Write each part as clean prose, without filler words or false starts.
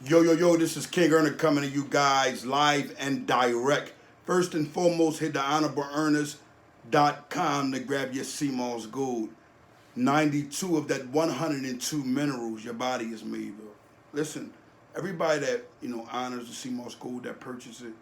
Yo, yo, yo, this is King Earner coming to you guys live and direct. First and foremost, hit the honorableearners.com to grab your CMOS gold. 92 of that 102 minerals your body is made of. Listen, everybody that, honors the CMOS gold, that purchases it,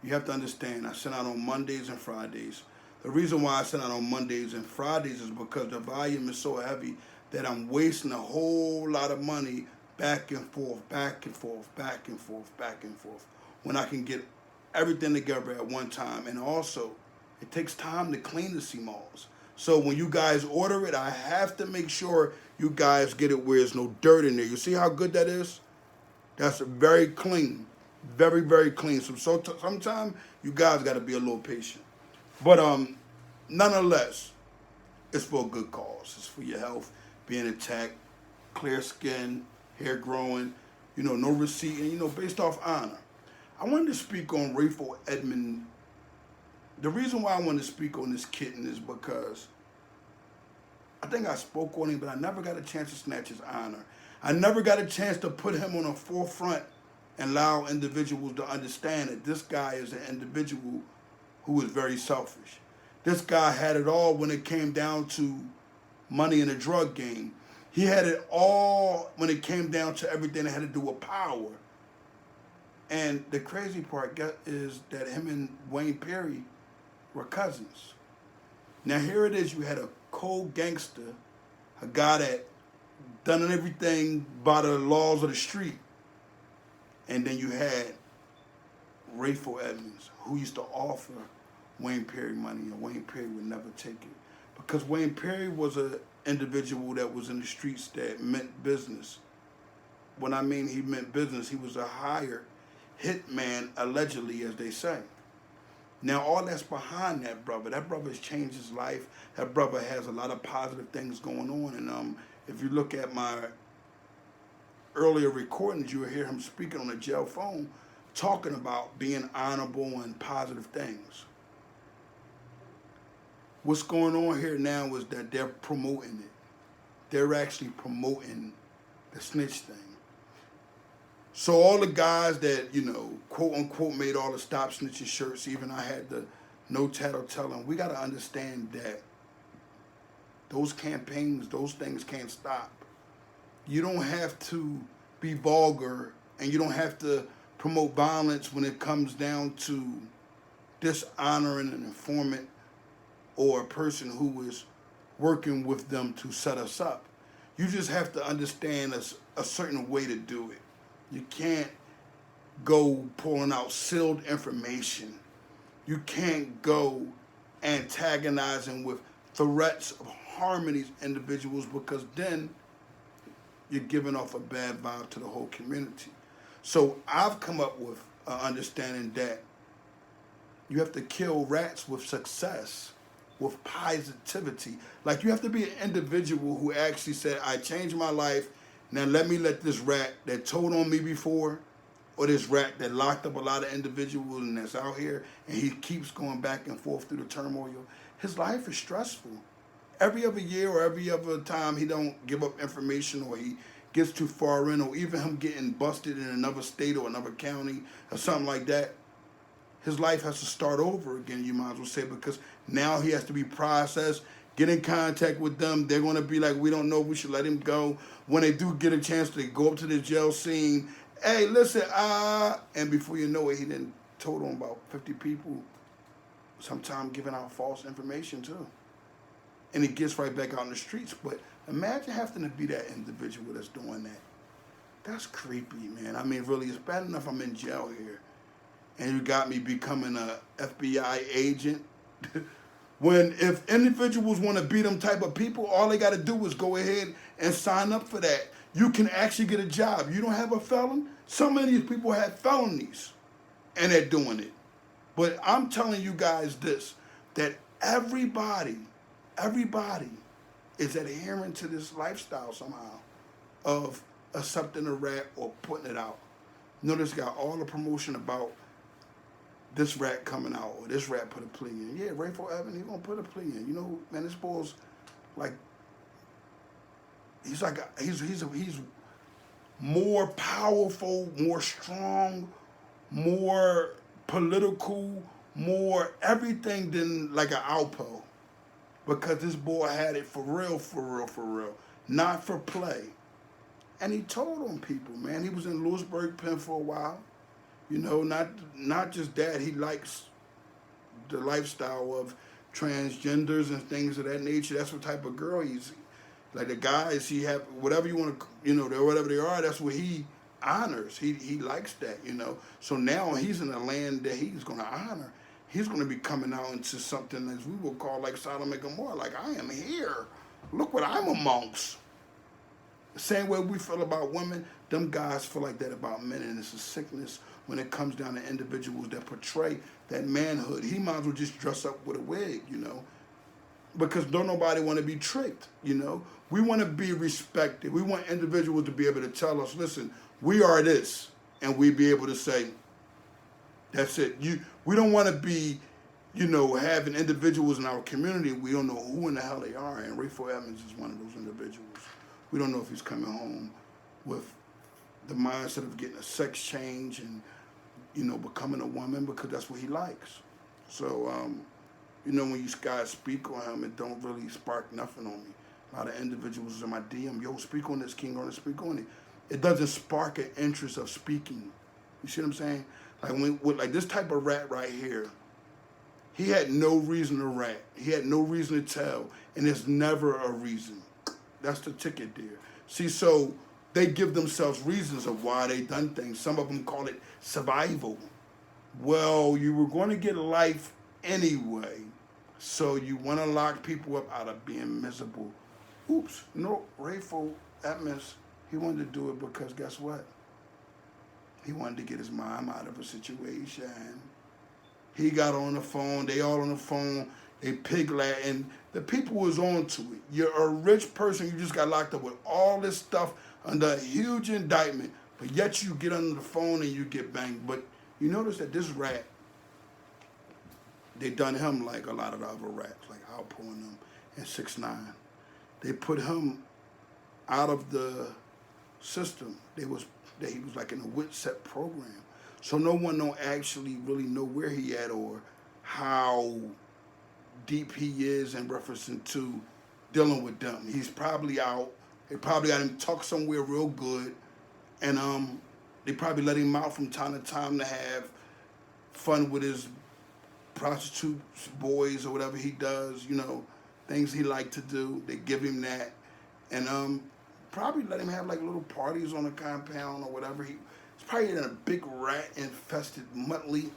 you have to understand, I send out on Mondays and Fridays. The reason why I send out on Mondays and Fridays is because the volume is so heavy that I'm wasting a whole lot of money back and forth, back and forth, back and forth, back and forth, when I can get everything together at one time. And also, it takes time to clean the CMOS. So when you guys order it, I have to make sure you guys get it where there's no dirt in there. You see how good that is? That's very clean. Very, very clean. So sometimes you guys got to be a little patient. But nonetheless, it's for a good cause. It's for your health, being attacked, clear skin, hair growing, no receipt, and, based off honor. I wanted to speak on Rayful Edmonds. The reason why I wanted to speak on this kitten is because I think I spoke on him, but I never got a chance to snatch his honor. I never got a chance to put him on the forefront and allow individuals to understand that this guy is an individual who is very selfish. This guy had it all when it came down to money in the drug game. He had it all when it came down to everything that had to do with power. And the crazy part is that him and Wayne Perry were cousins. Now here it is, you had a cold gangster, a guy that done everything by the laws of the street. And then you had Rayful Edmonds, who used to offer Wayne Perry money, and Wayne Perry would never take it. Because Wayne Perry was an individual that was in the streets that meant business. When I mean he meant business, he was a hired hitman, allegedly, as they say. Now, all that's behind that brother. That brother's changed his life. That brother has a lot of positive things going on. And if you look at my earlier recordings, you will hear him speaking on a jail phone, talking about being honorable and positive things. What's going on here now is that they're promoting it. They're actually promoting the snitch thing. So all the guys that, quote unquote, made all the Stop Snitching shirts, even I had the No Tattle Telling, we got to understand that those campaigns, those things can't stop. You don't have to be vulgar, and you don't have to promote violence when it comes down to dishonoring an informant or a person who is working with them to set us up. You just have to understand a certain way to do it. You can't go pulling out sealed information. You can't go antagonizing with threats of harming these individuals, because then you're giving off a bad vibe to the whole community. So I've come up with an understanding that you have to kill rats with success, with positivity. Like, you have to be an individual who actually said, I changed my life, now let this rat that told on me before, or this rat that locked up a lot of individuals and that's out here, and he keeps going back and forth through the turmoil. His life is stressful. Every other year or every other time he don't give up information, or he gets too far in, or even him getting busted in another state or another county or something like that, his life has to start over again, you might as well say, because now he has to be processed, get in contact with them. They're going to be like, we don't know, we should let him go. When they do get a chance to go up to the jail scene, hey, listen, and before you know it, he then told on about 50 people, sometimes giving out false information too. And he gets right back out in the streets. But imagine having to be that individual that's doing that. That's creepy, man. I mean, really, it's bad enough I'm in jail here, and you got me becoming a FBI agent. When if individuals want to be them type of people, all they got to do is go ahead and sign up for that. You can actually get a job. You don't have a felon? So many of these people have felonies, and they're doing it. But I'm telling you guys this, that everybody is adhering to this lifestyle somehow of accepting a rat or putting it out. Notice got all the promotion about this rat coming out, or this rat put a plea in. Yeah, Rayful Edmonds, he's gonna put a plea in. Man, this boy's like, he's more powerful, more strong, more political, more everything than like an Alpo. Because this boy had it for real, for real, for real. Not for play. And he told on people, man. He was in Lewisburg Pen for a while. You know, not just that, he likes the lifestyle of transgenders and things of that nature. That's what type of girl he's like. The guys he have, whatever you want to, you know, whatever they are, that's what he honors. He likes that, you know. So now he's in a land that he's going to honor. He's going to be coming out into something as we will call like Sodom and Gomorrah. Like, I am here. Look what I'm amongst. The same way we feel about women, them guys feel like that about men, and it's a sickness when it comes down to individuals that portray that manhood. He might as well just dress up with a wig, you know, because don't nobody want to be tricked, you know. We want to be respected. We want individuals to be able to tell us, listen, we are this, and we be able to say, that's it. We don't want to be, you know, having individuals in our community, we don't know who in the hell they are, and Rayful Edmonds is one of those individuals. We don't know if he's coming home with the mindset of getting a sex change and, you know, becoming a woman, because that's what he likes. So, you know, when you guys speak on him, it don't really spark nothing on me. A lot of individuals in my DM, yo, speak on this, King, or speak on it. It doesn't spark an interest of speaking. You see what I'm saying? Like like this type of rat right here, he had no reason to rat. He had no reason to tell, and there's never a reason. That's the ticket there. See, so they give themselves reasons of why they done things. Some of them call it survival. Well, you were going to get life anyway, so you want to lock people up out of being miserable. Oops, no, Rayful Edmonds, he wanted to do it because guess what? He wanted to get his mom out of a situation. He got on the phone, they all on the phone, they pig-lad, and the people was on to it. You're a rich person, you just got locked up with all this stuff under a huge indictment, but yet you get on the phone and you get banged. But you notice that this rat, they done him like a lot of the other rats, like Alpo and them, and 6ix9ine. They put him out of the system. He was like in a WITSEP program. So no one don't actually really know where he at or how deep he is in reference to dealing with them. He's probably out. They probably got him tucked somewhere real good, and they probably let him out from time to time to have fun with his prostitutes, boys, or whatever he does. You know, things he like to do. They give him that, and probably let him have like little parties on the compound or whatever. He's probably in a big rat-infested Muttley.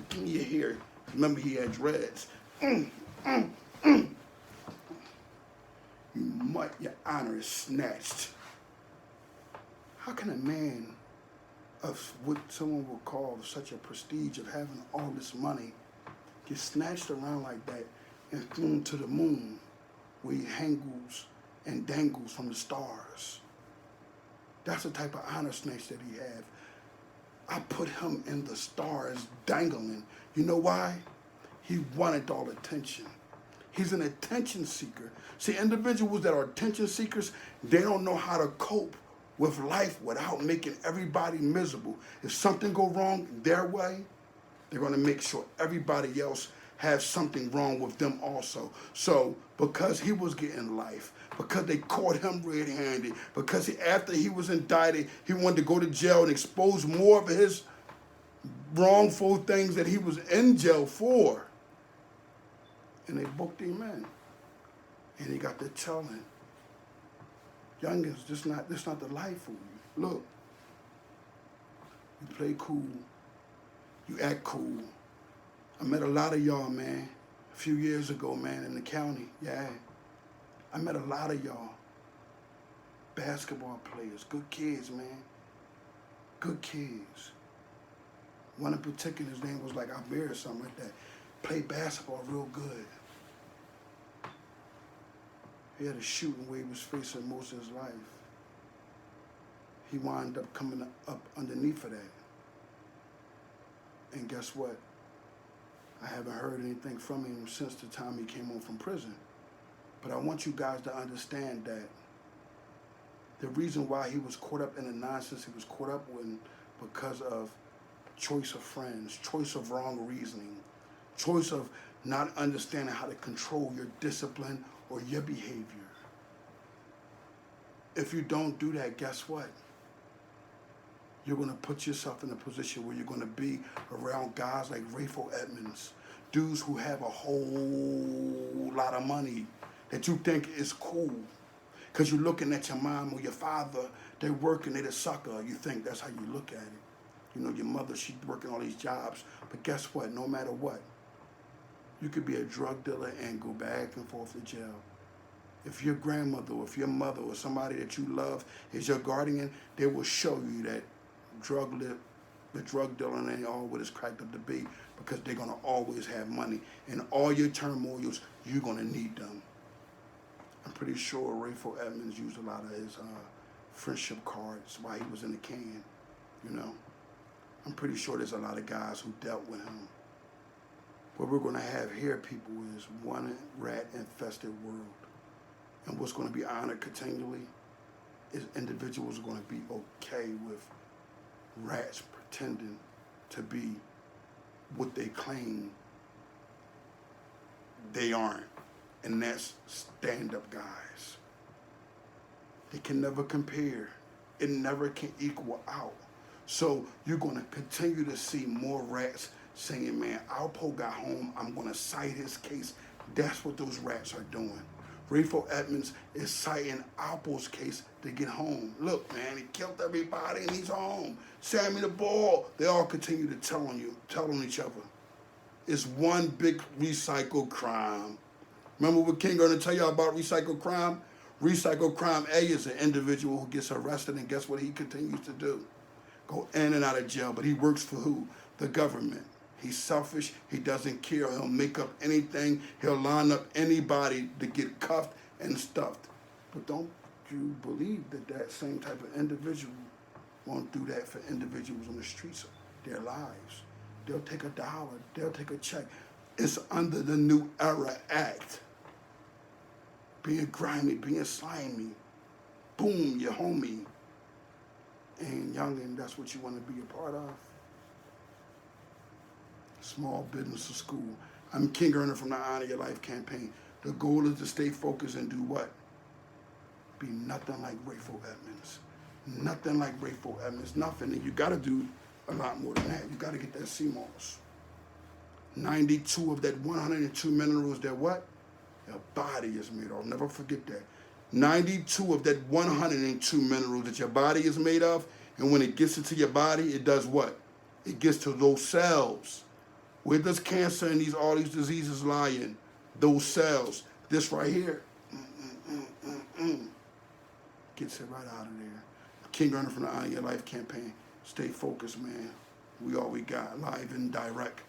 Give me your hair. Remember, he had dreads. You mutt, your honor is snatched. How can a man of what someone would call such a prestige of having all this money get snatched around like that and thrown to the moon where he hangles and dangles from the stars? That's the type of honor snatch that he had. I put him in the stars dangling. You know why? He wanted all attention. He's an attention seeker. See, individuals that are attention seekers, they don't know how to cope with life without making everybody miserable. If something go wrong their way, they're going to make sure everybody else has something wrong with them also. So because he was getting life, because they caught him red-handed, because after he was indicted, he wanted to go to jail and expose more of his wrongful things that he was in jail for. And they booked him in. And he got to telling, youngins, this not the life for you. Look, you play cool, you act cool. I met a lot of y'all, man, a few years ago, man, in the county, yeah. I met a lot of y'all, basketball players, good kids, man, good kids. One in particular, his name was like Albert or something like that, played basketball real good. He had a shooting where he was facing most of his life. He wound up coming up underneath of that. And guess what? I haven't heard anything from him since the time he came home from prison. But I want you guys to understand that the reason why he was caught up in the nonsense he was caught up in because of choice of friends, choice of wrong reasoning, choice of not understanding how to control your discipline or your behavior. If you don't do that, guess what? You're going to put yourself in a position where you're going to be around guys like Rayful Edmonds, dudes who have a whole lot of money that you think is cool. Because you're looking at your mom or your father, they're working, they're the sucker. You think that's how you look at it. You know, your mother, she's working all these jobs. But guess what? No matter what, you could be a drug dealer and go back and forth to jail. If your grandmother or if your mother or somebody that you love is your guardian, they will show you that the drug dealing ain't all what it's cracked up to be, because they're going to always have money. And all your turmoils, you're going to need them. I'm pretty sure Rayful Edmonds used a lot of his friendship cards while he was in the can, you know. I'm pretty sure there's a lot of guys who dealt with him. What we're going to have here, people, is one rat-infested world. And what's going to be honored continually is individuals are going to be okay with rats pretending to be what they claim they aren't. And that's stand-up guys. They can never compare. It never can equal out. So you're going to continue to see more rats saying, man, Alpo got home, I'm going to cite his case. That's what those rats are doing. Rayful Edmonds is citing Alpo's case to get home. Look, man, he killed everybody and he's home. Sammy the Ball. They all continue to tell on each other. It's one big recycled crime. Remember what King going to tell y'all about recycled crime? Recycled crime A is an individual who gets arrested, and guess what he continues to do? Go in and out of jail, but he works for who? The government. He's selfish. He doesn't care. He'll make up anything. He'll line up anybody to get cuffed and stuffed. But don't you believe that that same type of individual won't do that for individuals on the streets of their lives? They'll take $1. They'll take a check. It's under the New Era Act. Being grimy, being slimy. Boom, your homie. And youngin', that's what you want to be a part of. Small business or school. I'm King Earner from the Honor Your Life campaign. The goal is to stay focused and do what? Be nothing like Rayful Edmonds. Nothing like Rayful Edmonds. Nothing. And you got to do a lot more than that. You got to get that CMOS. 92 of that 102 minerals that what? Your body is made of. Never forget that. 92 of that 102 minerals that your body is made of, and when it gets into your body, it does what? It gets to those cells. Where does cancer and all these diseases lie in? Those cells. This right here, gets it right out of there. King Earner from the Honor Your Life campaign. Stay focused, man. We all we got, live and direct.